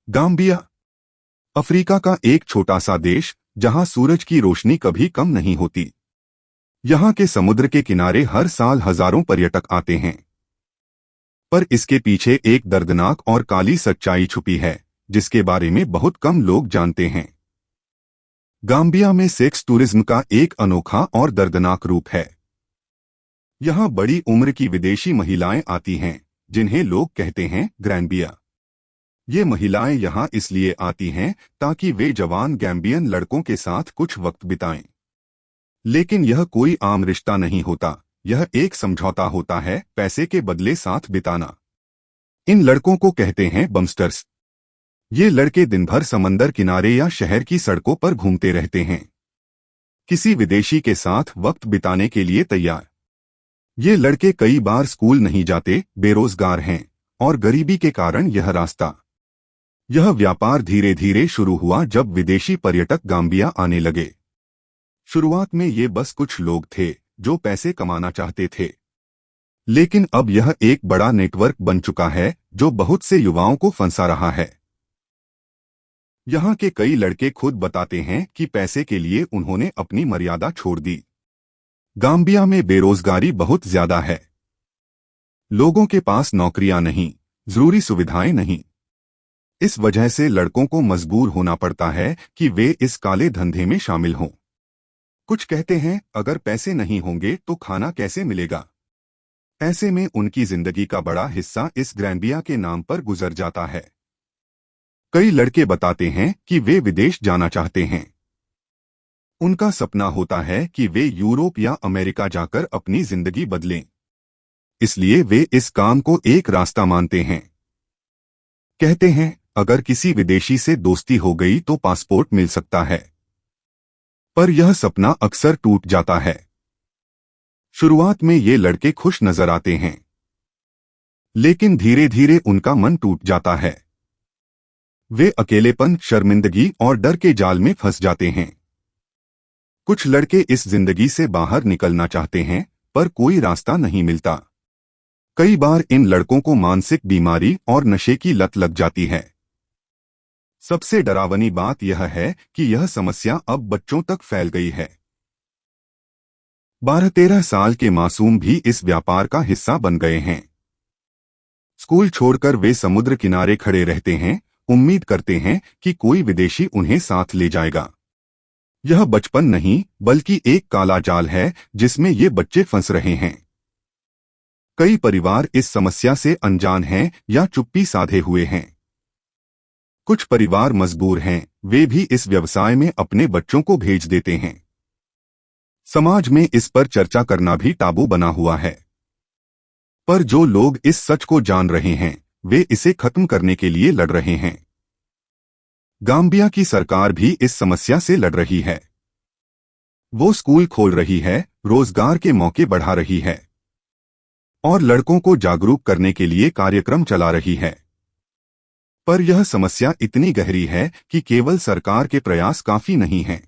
Gambia Africa का एक छोटा सा देश जहां सूरज की रोशनी कभी कम नहीं होती। यहां के समुद्र के किनारे हर साल हजारों पर्यटक आते हैं, पर इसके पीछे एक दर्दनाक और काली सच्चाई छुपी है जिसके बारे में बहुत कम लोग जानते हैं। गाम्बिया में सेक्स टूरिज्म का एक अनोखा और दर्दनाक रूप है। यहां बड़ी उम्र की विदेशी महिलाएं आती हैं जिन्हें लोग कहते हैं ग्रैंबिया। ये महिलाएं यहां इसलिए आती हैं ताकि वे जवान गैम्बियन लड़कों के साथ कुछ वक्त बिताएं। लेकिन यह कोई आम रिश्ता नहीं होता, यह एक समझौता होता है, पैसे के बदले साथ बिताना। इन लड़कों को कहते हैं बमस्टर्स। ये लड़के दिन भर समंदर किनारे या शहर की सड़कों पर घूमते रहते हैं, किसी विदेशी के साथ वक्त बिताने के लिए तैयार। ये लड़के कई बार स्कूल नहीं जाते, बेरोजगार हैं और गरीबी के कारण यह व्यापार धीरे धीरे शुरू हुआ जब विदेशी पर्यटक गाम्बिया आने लगे। शुरुआत में ये बस कुछ लोग थे जो पैसे कमाना चाहते थे, लेकिन अब यह एक बड़ा नेटवर्क बन चुका है जो बहुत से युवाओं को फंसा रहा है। यहाँ के कई लड़के खुद बताते हैं कि पैसे के लिए उन्होंने अपनी मर्यादा छोड़ दी। गाम्बिया में बेरोजगारी बहुत ज्यादा है। लोगों के पास नौकरियां नहीं, जरूरी सुविधाएं नहीं। इस वजह से लड़कों को मजबूर होना पड़ता है कि वे इस काले धंधे में शामिल हों। कुछ कहते हैं अगर पैसे नहीं होंगे तो खाना कैसे मिलेगा। ऐसे में उनकी जिंदगी का बड़ा हिस्सा इस ग्रैंबिया के नाम पर गुजर जाता है। कई लड़के बताते हैं कि वे विदेश जाना चाहते हैं। उनका सपना होता है कि वे यूरोप या अमेरिका जाकर अपनी जिंदगी बदलें। इसलिए वे इस काम को एक रास्ता मानते हैं। कहते हैं अगर किसी विदेशी से दोस्ती हो गई तो पासपोर्ट मिल सकता है। पर यह सपना अक्सर टूट जाता है। शुरुआत में ये लड़के खुश नजर आते हैं, लेकिन धीरे धीरे उनका मन टूट जाता है। वे अकेलेपन, शर्मिंदगी और डर के जाल में फंस जाते हैं। कुछ लड़के इस जिंदगी से बाहर निकलना चाहते हैं, पर कोई रास्ता नहीं मिलता। कई बार इन लड़कों को मानसिक बीमारी और नशे की लत लग जाती है। सबसे डरावनी बात यह है कि यह समस्या अब बच्चों तक फैल गई है। 12-13 साल के मासूम भी इस व्यापार का हिस्सा बन गए हैं। स्कूल छोड़कर वे समुद्र किनारे खड़े रहते हैं, उम्मीद करते हैं कि कोई विदेशी उन्हें साथ ले जाएगा। यह बचपन नहीं बल्कि एक काला जाल है जिसमें ये बच्चे फंस रहे हैं। कई परिवार इस समस्या से अनजान हैं या चुप्पी साधे हुए हैं। कुछ परिवार मजबूर हैं, वे भी इस व्यवसाय में अपने बच्चों को भेज देते हैं। समाज में इस पर चर्चा करना भी ताबू बना हुआ है। पर जो लोग इस सच को जान रहे हैं, वे इसे खत्म करने के लिए लड़ रहे हैं। गाम्बिया की सरकार भी इस समस्या से लड़ रही है। वो स्कूल खोल रही है, रोजगार के मौके बढ़ा रही है और लड़कों को जागरूक करने के लिए कार्यक्रम चला रही है। पर यह समस्या इतनी गहरी है कि केवल सरकार के प्रयास काफी नहीं हैं।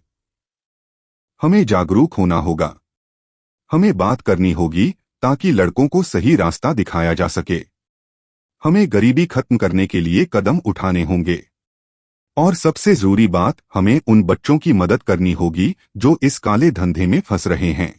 हमें जागरूक होना होगा। हमें बात करनी होगी ताकि लड़कों को सही रास्ता दिखाया जा सके। हमें गरीबी खत्म करने के लिए कदम उठाने होंगे। और सबसे जरूरी बात, हमें उन बच्चों की मदद करनी होगी जो इस काले धंधे में फंस रहे हैं।